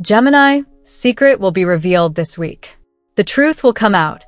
Gemini, secret will be revealed this week. The truth will come out,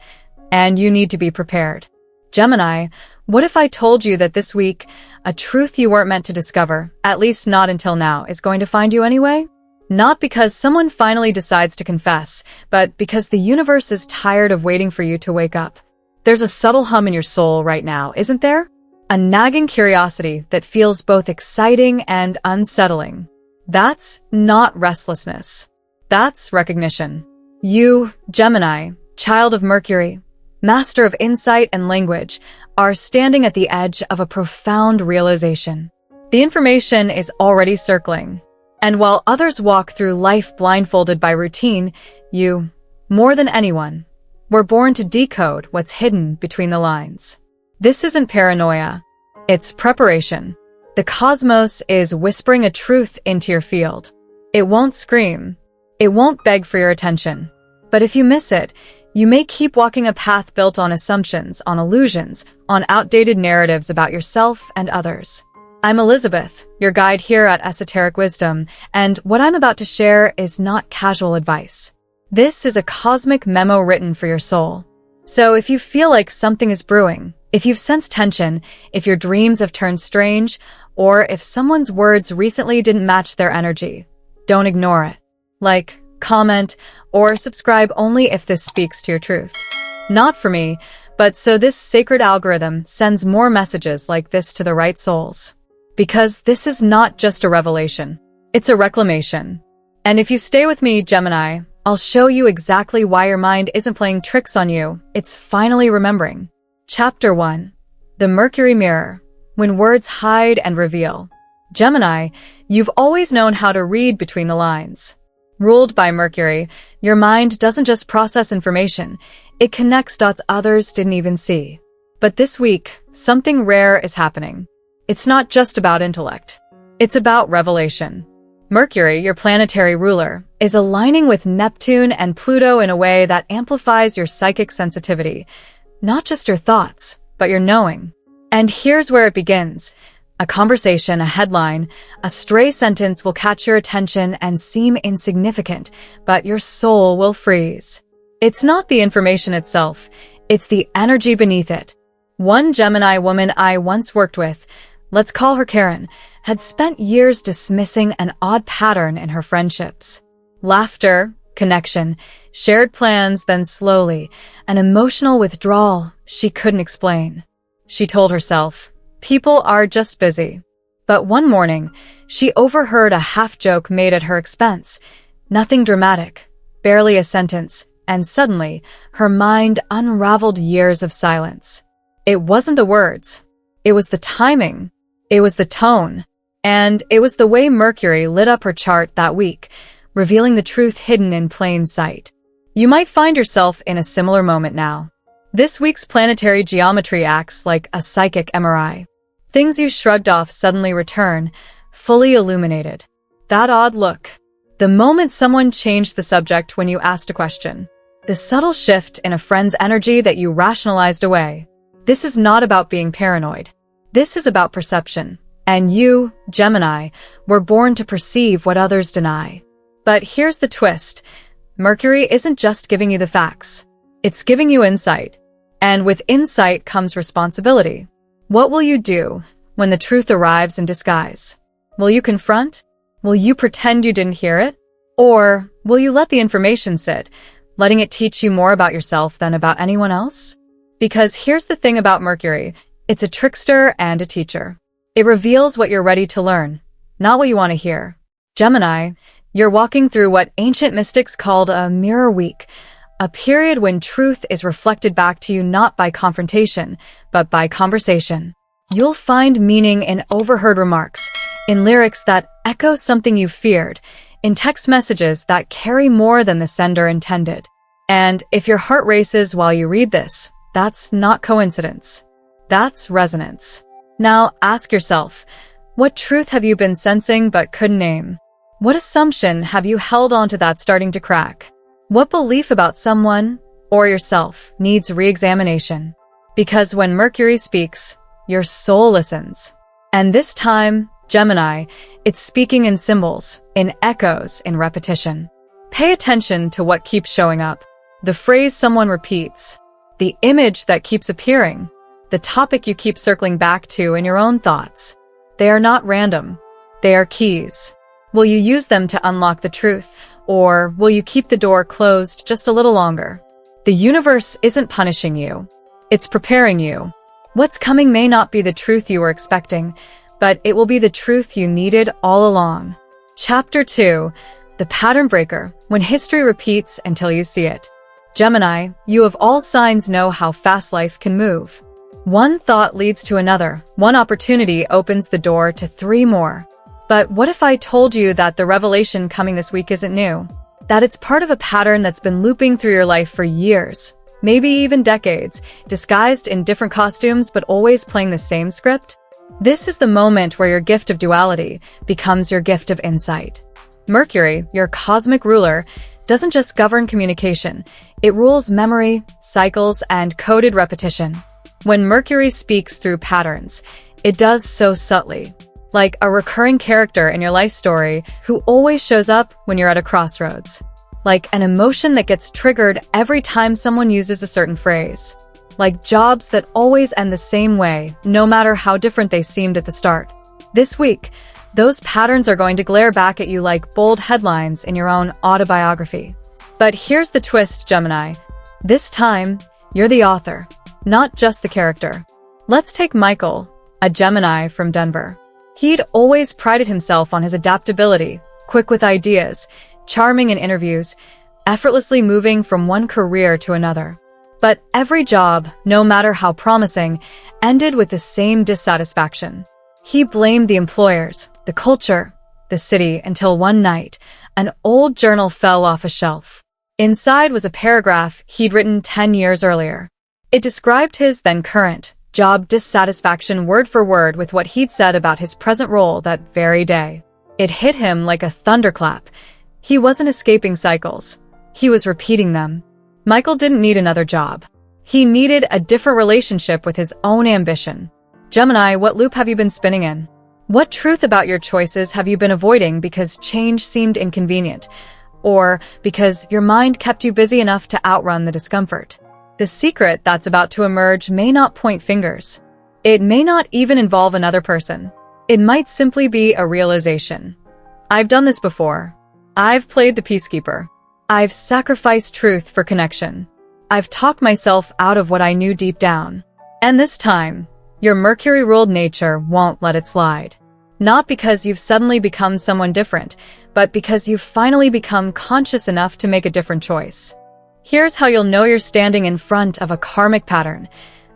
and you need to be prepared. Gemini, what if I told you that this week, a truth you weren't meant to discover, at least not until now, is going to find you anyway? Not because someone finally decides to confess, but because the universe is tired of waiting for you to wake up. There's a subtle hum in your soul right now, isn't there? A nagging curiosity that feels both exciting and unsettling. That's not restlessness. That's recognition. You, Gemini, child of Mercury, master of insight and language, are standing at the edge of a profound realization. The information is already circling. And while others walk through life blindfolded by routine, you, more than anyone, were born to decode what's hidden between the lines. This isn't paranoia. It's preparation. The cosmos is whispering a truth into your field. It won't scream. It won't beg for your attention. But if you miss it, you may keep walking a path built on assumptions, on illusions, on outdated narratives about yourself and others. I'm Elizabeth, your guide here at Esoteric Wisdom, and what I'm about to share is not casual advice. This is a cosmic memo written for your soul. So if you feel like something is brewing, if you've sensed tension, if your dreams have turned strange, or if someone's words recently didn't match their energy, don't ignore it. Like, comment, or subscribe only if this speaks to your truth. Not for me, but so this sacred algorithm sends more messages like this to the right souls. Because this is not just a revelation, it's a reclamation. And if you stay with me, Gemini, I'll show you exactly why your mind isn't playing tricks on you, it's finally remembering. Chapter 1. The Mercury Mirror. When words hide and reveal. Gemini, you've always known how to read between the lines. Ruled by Mercury, your mind doesn't just process information, it connects dots others didn't even see. But this week, something rare is happening. It's not just about intellect. It's about revelation. Mercury, your planetary ruler, is aligning with Neptune and Pluto in a way that amplifies your psychic sensitivity. Not just your thoughts, but your knowing. And here's where it begins. A conversation, a headline, a stray sentence will catch your attention and seem insignificant, but your soul will freeze. It's not the information itself, it's the energy beneath it. One Gemini woman I once worked with, let's call her Karen, had spent years dismissing an odd pattern in her friendships. Laughter, connection, shared plans, then slowly, an emotional withdrawal she couldn't explain. She told herself, people are just busy. But one morning, she overheard a half-joke made at her expense. Nothing dramatic, barely a sentence, and suddenly, her mind unraveled years of silence. It wasn't the words. It was the timing. It was the tone. And it was the way Mercury lit up her chart that week, revealing the truth hidden in plain sight. You might find yourself in a similar moment now. This week's planetary geometry acts like a psychic MRI. Things you shrugged off suddenly return, fully illuminated. That odd look. The moment someone changed the subject when you asked a question. The subtle shift in a friend's energy that you rationalized away. This is not about being paranoid. This is about perception. And you, Gemini, were born to perceive what others deny. But here's the twist. Mercury isn't just giving you the facts. It's giving you insight. And with insight comes responsibility. What will you do when the truth arrives in disguise? Will you confront? Will you pretend you didn't hear it? Or will you let the information sit, letting it teach you more about yourself than about anyone else? Because here's the thing about Mercury, it's a trickster and a teacher. It reveals what you're ready to learn, not what you want to hear. Gemini, you're walking through what ancient mystics called a mirror week, a period when truth is reflected back to you not by confrontation, but by conversation. You'll find meaning in overheard remarks, in lyrics that echo something you feared, in text messages that carry more than the sender intended. And if your heart races while you read this, that's not coincidence. That's resonance. Now ask yourself, what truth have you been sensing but couldn't name? What assumption have you held onto that's starting to crack? What belief about someone or yourself needs re-examination? Because when Mercury speaks, your soul listens. And this time, Gemini, it's speaking in symbols, in echoes, in repetition. Pay attention to what keeps showing up. The phrase someone repeats, the image that keeps appearing, the topic you keep circling back to in your own thoughts. They are not random. They are keys. Will you use them to unlock the truth, or will you keep the door closed just a little longer? The universe isn't punishing you. It's preparing you. What's coming may not be the truth you were expecting, but it will be the truth you needed all along. Chapter 2. The Pattern Breaker, when history repeats until you see it. Gemini, you of all signs know how fast life can move. One thought leads to another. One opportunity opens the door to 3 more. But what if I told you that the revelation coming this week isn't new? That it's part of a pattern that's been looping through your life for years, maybe even decades, disguised in different costumes but always playing the same script? This is the moment where your gift of duality becomes your gift of insight. Mercury, your cosmic ruler, doesn't just govern communication. It rules memory, cycles, and coded repetition. When Mercury speaks through patterns, it does so subtly, like a recurring character in your life story who always shows up when you're at a crossroads. Like an emotion that gets triggered every time someone uses a certain phrase. Like jobs that always end the same way, no matter how different they seemed at the start. This week, those patterns are going to glare back at you like bold headlines in your own autobiography. But here's the twist, Gemini. This time, you're the author, not just the character. Let's take Michael, a Gemini from Denver. He'd always prided himself on his adaptability, quick with ideas, charming in interviews, effortlessly moving from one career to another. But every job, no matter how promising, ended with the same dissatisfaction. He blamed the employers, the culture, the city, until one night, an old journal fell off a shelf. Inside was a paragraph he'd written 10 years earlier. It described his then current job dissatisfaction word for word with what he'd said about his present role that very day. It hit him like a thunderclap. He wasn't escaping cycles. He was repeating them. Michael didn't need another job. He needed a different relationship with his own ambition. Gemini, what loop have you been spinning in? What truth about your choices have you been avoiding because change seemed inconvenient, or because your mind kept you busy enough to outrun the discomfort? The secret that's about to emerge may not point fingers. It may not even involve another person. It might simply be a realization. I've done this before. I've played the peacekeeper. I've sacrificed truth for connection. I've talked myself out of what I knew deep down. And this time, your Mercury-ruled nature won't let it slide. Not because you've suddenly become someone different, but because you've finally become conscious enough to make a different choice. Here's how you'll know you're standing in front of a karmic pattern.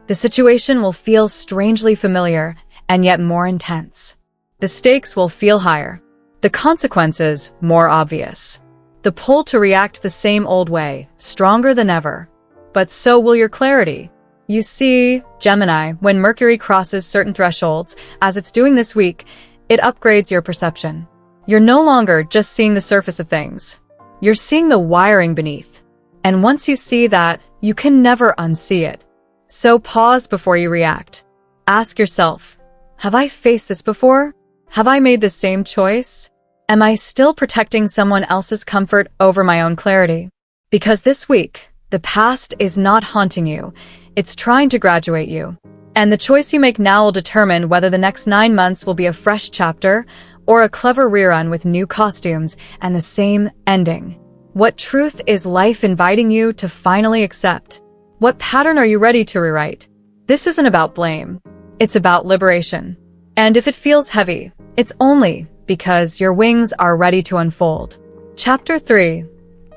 The situation will feel strangely familiar and yet more intense. The stakes will feel higher. The consequences more obvious. The pull to react the same old way, stronger than ever. But so will your clarity. You see, Gemini, when Mercury crosses certain thresholds, as it's doing this week, it upgrades your perception. You're no longer just seeing the surface of things. You're seeing the wiring beneath. And once you see that, you can never unsee it. So pause before you react. Ask yourself, have I faced this before? Have I made the same choice? Am I still protecting someone else's comfort over my own clarity? Because this week, the past is not haunting you. It's trying to graduate you. And the choice you make now will determine whether the next 9 months will be a fresh chapter or a clever rerun with new costumes and the same ending. What truth is life inviting you to finally accept? What pattern are you ready to rewrite? This isn't about blame. It's about liberation. And if it feels heavy, it's only because your wings are ready to unfold. Chapter 3.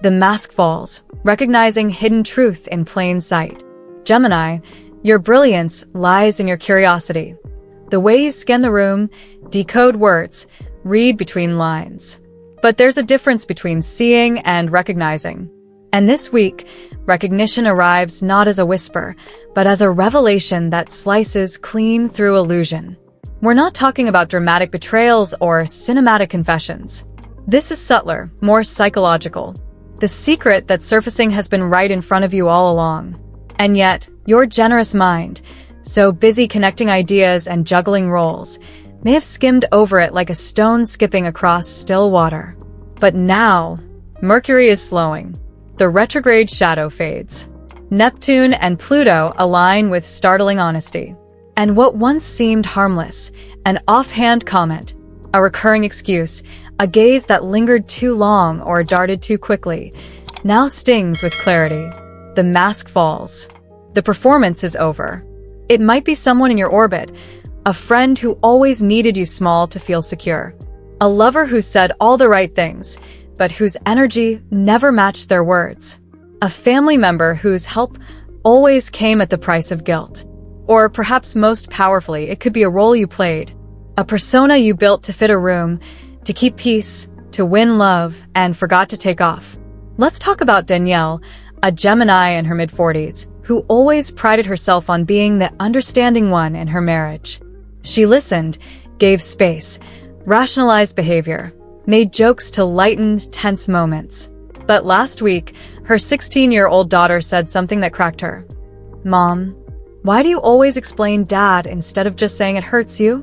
The Mask Falls, recognizing hidden truth in plain sight. Gemini, your brilliance lies in your curiosity. The way you scan the room, decode words, read between lines. But there's a difference between seeing and recognizing. And this week, recognition arrives not as a whisper, but as a revelation that slices clean through illusion. We're not talking about dramatic betrayals or cinematic confessions. This is subtler, more psychological. The secret that's surfacing has been right in front of you all along. And yet, your generous mind, so busy connecting ideas and juggling roles, may have skimmed over it like a stone skipping across still water. But now, Mercury is slowing. The retrograde shadow fades. Neptune and Pluto align with startling honesty. And what once seemed harmless, an offhand comment, a recurring excuse, a gaze that lingered too long or darted too quickly, now stings with clarity. The mask falls. The performance is over. It might be someone in your orbit, a friend who always needed you small to feel secure, a lover who said all the right things, but whose energy never matched their words, a family member whose help always came at the price of guilt. Or perhaps most powerfully, it could be a role you played, a persona you built to fit a room, to keep peace, to win love, and forgot to take off. Let's talk about Danielle, a Gemini in her mid-40s, who always prided herself on being the understanding one in her marriage. She listened, gave space, rationalized behavior, made jokes to lighten tense moments. But last week, her 16-year-old daughter said something that cracked her. "Mom, why do you always explain Dad instead of just saying it hurts you?"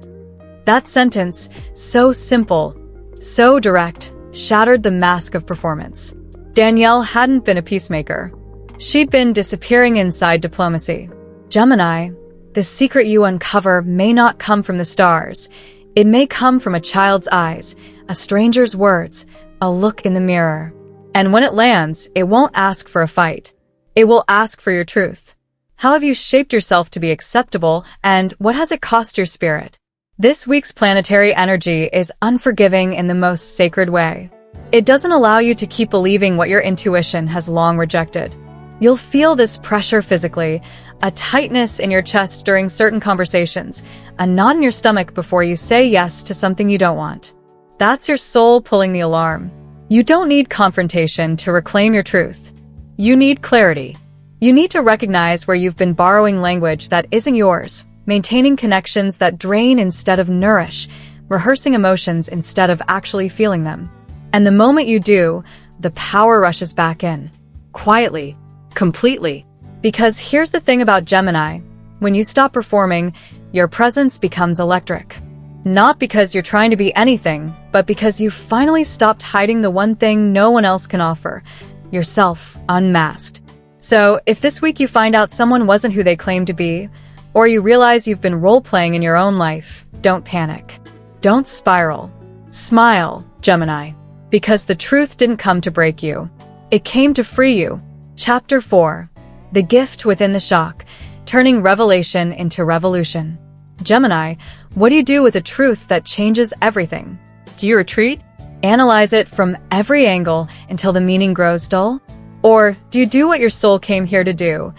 That sentence, so simple, so direct, shattered the mask of performance. Danielle hadn't been a peacemaker. She'd been disappearing inside diplomacy. Gemini, the secret you uncover may not come from the stars. It may come from a child's eyes, a stranger's words, a look in the mirror. And when it lands, it won't ask for a fight. It will ask for your truth. How have you shaped yourself to be acceptable, and what has it cost your spirit? This week's planetary energy is unforgiving in the most sacred way. It doesn't allow you to keep believing what your intuition has long rejected. You'll feel this pressure physically, a tightness in your chest during certain conversations, a knot in your stomach before you say yes to something you don't want. That's your soul pulling the alarm. You don't need confrontation to reclaim your truth. You need clarity. You need to recognize where you've been borrowing language that isn't yours, maintaining connections that drain instead of nourish, rehearsing emotions instead of actually feeling them. And the moment you do, the power rushes back in. Quietly. Completely. Because here's the thing about Gemini. When you stop performing, your presence becomes electric. Not because you're trying to be anything, but because you finally stopped hiding the one thing no one else can offer, yourself unmasked. So, if this week you find out someone wasn't who they claimed to be, or you realize you've been role-playing in your own life, don't panic. Don't spiral. Smile, Gemini. Because the truth didn't come to break you. It came to free you. Chapter 4. The Gift Within the Shock, Turning Revelation into Revolution. Gemini, what do you do with a truth that changes everything? Do you retreat? Analyze it from every angle until the meaning grows dull? Or do you do what your soul came here to do?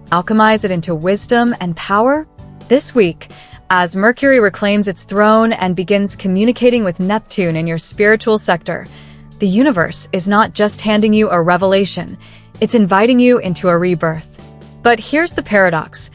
Alchemize it into wisdom and power? This week, as Mercury reclaims its throne and begins communicating with Neptune in your spiritual sector, the universe is not just handing you a revelation, it's inviting you into a rebirth. But here's the paradox.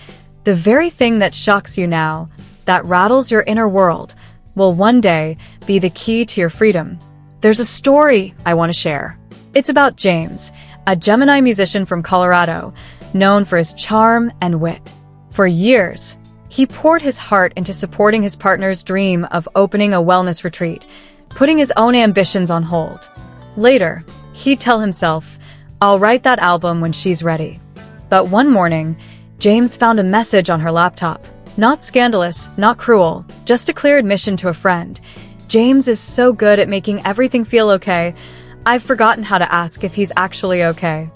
The very thing that shocks you now, that rattles your inner world, will one day be the key to your freedom. There's a story I want to share. It's about James, a Gemini musician from Colorado, known for his charm and wit. For years, he poured his heart into supporting his partner's dream of opening a wellness retreat, putting his own ambitions on hold. Later, he'd tell himself, "I'll write that album when she's ready." But one morning, James found a message on her laptop. Not scandalous, not cruel, just a clear admission to a friend. "James is so good at making everything feel okay. I've forgotten how to ask if he's actually okay."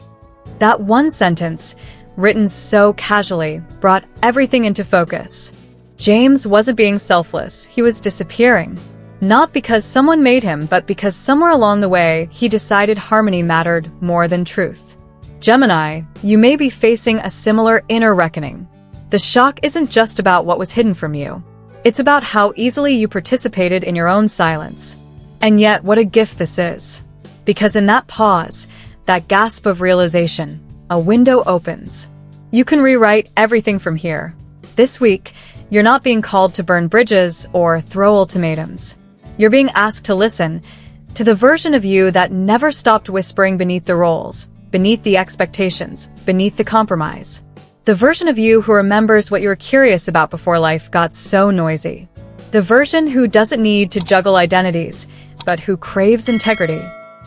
That one sentence, written so casually, brought everything into focus. James wasn't being selfless, he was disappearing. Not because someone made him, but because somewhere along the way, he decided harmony mattered more than truth. Gemini, you may be facing a similar inner reckoning. The shock isn't just about what was hidden from you. It's about how easily you participated in your own silence. And yet, what a gift this is. Because in that pause, that gasp of realization, a window opens. You can rewrite everything from here. This week, you're not being called to burn bridges or throw ultimatums. You're being asked to listen to the version of you that never stopped whispering beneath the roles, beneath the expectations, beneath the compromise. The version of you who remembers what you were curious about before life got so noisy. The version who doesn't need to juggle identities, but who craves integrity.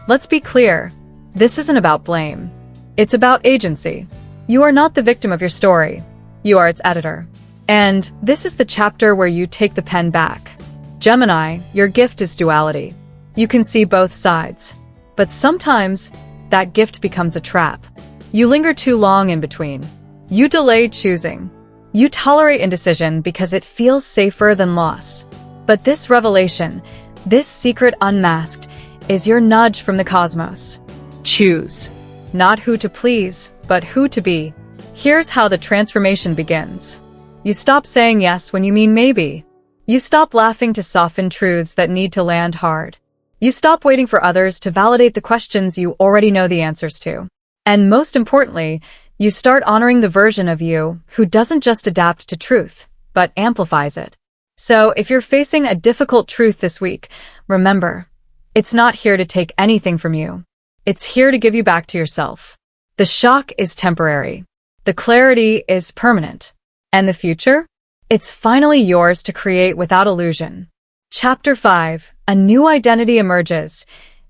Let's be clear, This isn't about blame. It's about agency. You are not the victim of your story. You are its editor. And this is the chapter where you take the pen back. Gemini, your gift is duality. You can see both sides. But sometimes, that gift becomes a trap. You linger too long in between. You delay choosing. You tolerate indecision because it feels safer than loss. But this revelation, this secret unmasked, is your nudge from the cosmos. Choose. Not who to please, but who to be. Here's how the transformation begins. You stop saying yes when you mean maybe. You stop laughing to soften truths that need to land hard. You stop waiting for others to validate the questions you already know the answers to. And most importantly, you start honoring the version of you who doesn't just adapt to truth, but amplifies it. So if you're facing a difficult truth this week, remember, it's not here to take anything from you. It's here to give you back to yourself. The shock is temporary. The clarity is permanent. And the future? It's finally yours to create without illusion. Chapter 5. A new identity emerges.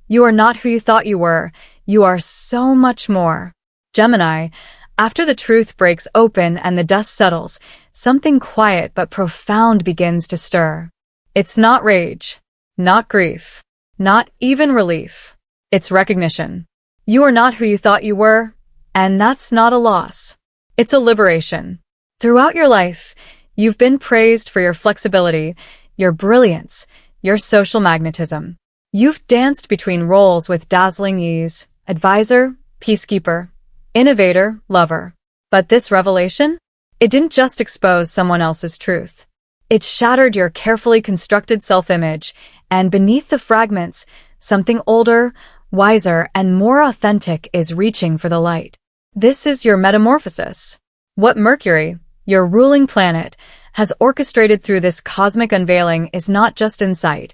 You are not who you thought you were. You are so much more. Gemini, after the truth breaks open and the dust settles, something quiet but profound begins to stir. It's not rage, not grief, not even relief. It's recognition. You are not who you thought you were, and that's not a loss. It's a liberation. Throughout your life, you've been praised for your flexibility, your brilliance, your social magnetism. You've danced between roles with dazzling ease, advisor, peacekeeper, innovator, lover. But this revelation? It didn't just expose someone else's truth. It shattered your carefully constructed self-image, and beneath the fragments, something older, wiser, and more authentic is reaching for the light. This is your metamorphosis. What Mercury, your ruling planet, has orchestrated through this cosmic unveiling is not just insight,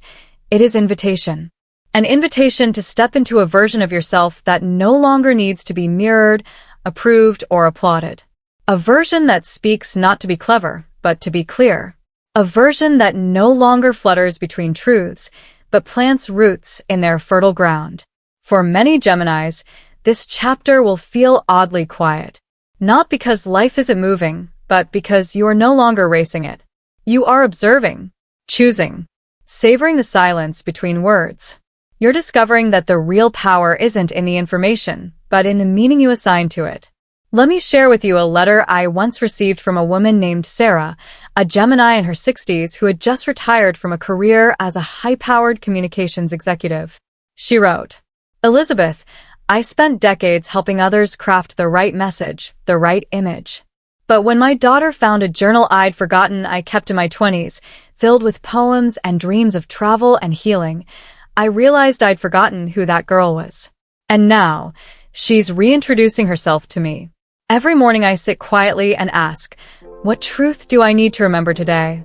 it is invitation. An invitation to step into a version of yourself that no longer needs to be mirrored, approved, or applauded. A version that speaks not to be clever, but to be clear. A version that no longer flutters between truths, but plants roots in their fertile ground. For many Geminis, this chapter will feel oddly quiet. Not because life isn't moving, but because you are no longer racing it. You are observing, choosing, savoring the silence between words. You're discovering that the real power isn't in the information, but in the meaning you assign to it. Let me share with you a letter I once received from a woman named Sarah, a Gemini in her 60s who had just retired from a career as a high-powered communications executive. She wrote, "Elizabeth, I spent decades helping others craft the right message, the right image. But when my daughter found a journal I'd forgotten I kept in my 20s, filled with poems and dreams of travel and healing, I realized I'd forgotten who that girl was. And now, she's reintroducing herself to me. Every morning I sit quietly and ask, what truth do I need to remember today?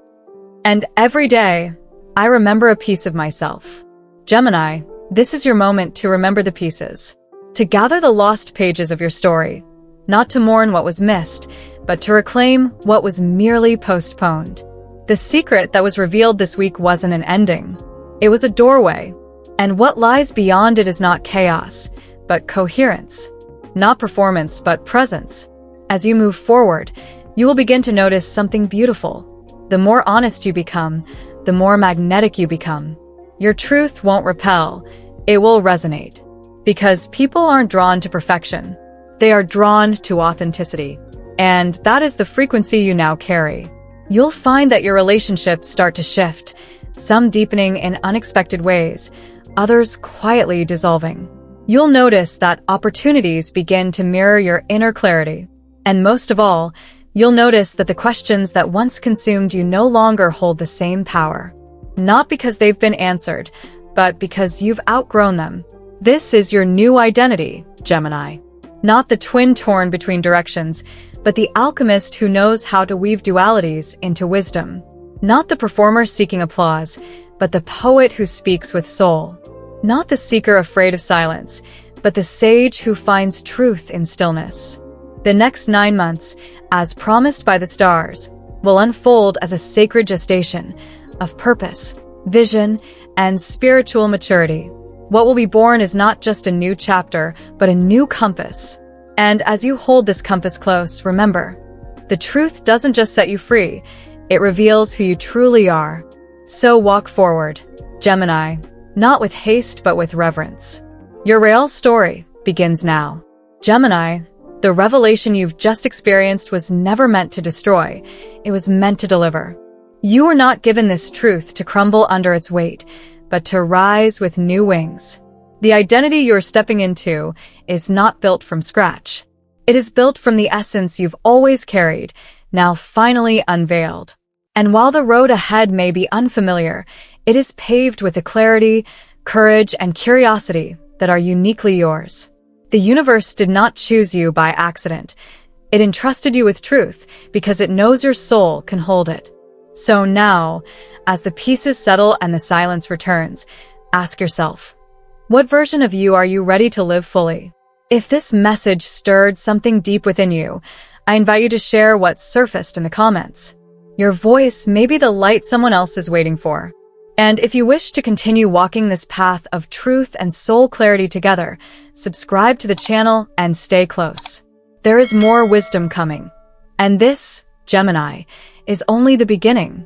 And every day, I remember a piece of myself." Gemini, this is your moment to remember the pieces. To gather the lost pages of your story. Not to mourn what was missed, but to reclaim what was merely postponed. The secret that was revealed this week wasn't an ending. It was a doorway. And what lies beyond it is not chaos, but coherence. Not performance, but presence. As you move forward, you will begin to notice something beautiful. The more honest you become, the more magnetic you become. Your truth won't repel, it will resonate. Because people aren't drawn to perfection. They are drawn to authenticity. And that is the frequency you now carry. You'll find that your relationships start to shift, some deepening in unexpected ways, others quietly dissolving. You'll notice that opportunities begin to mirror your inner clarity. And most of all, you'll notice that the questions that once consumed you no longer hold the same power. Not because they've been answered, but because you've outgrown them. This is your new identity, Gemini. Not the twin torn between directions, but the alchemist who knows how to weave dualities into wisdom. Not the performer seeking applause, but the poet who speaks with soul. Not the seeker afraid of silence, but the sage who finds truth in stillness. The next 9 months, as promised by the stars, will unfold as a sacred gestation of purpose, vision, and spiritual maturity. What will be born is not just a new chapter, but a new compass. And as you hold this compass close, remember, the truth doesn't just set you free, it reveals who you truly are. So walk forward, Gemini, not with haste but with reverence. Your real story begins now. Gemini, the revelation you've just experienced was never meant to destroy, it was meant to deliver. You were not given this truth to crumble under its weight, but to rise with new wings. The identity you're stepping into is not built from scratch. It is built from the essence you've always carried, now finally unveiled. And while the road ahead may be unfamiliar, it is paved with the clarity, courage, and curiosity that are uniquely yours. The universe did not choose you by accident. It entrusted you with truth because it knows your soul can hold it. So now, as the pieces settle and the silence returns, ask yourself, what version of you are you ready to live fully? If this message stirred something deep within you, I invite you to share what surfaced in the comments. Your voice may be the light someone else is waiting for. And if you wish to continue walking this path of truth and soul clarity together, subscribe to the channel and stay close. There is more wisdom coming. And this, Gemini, is only the beginning.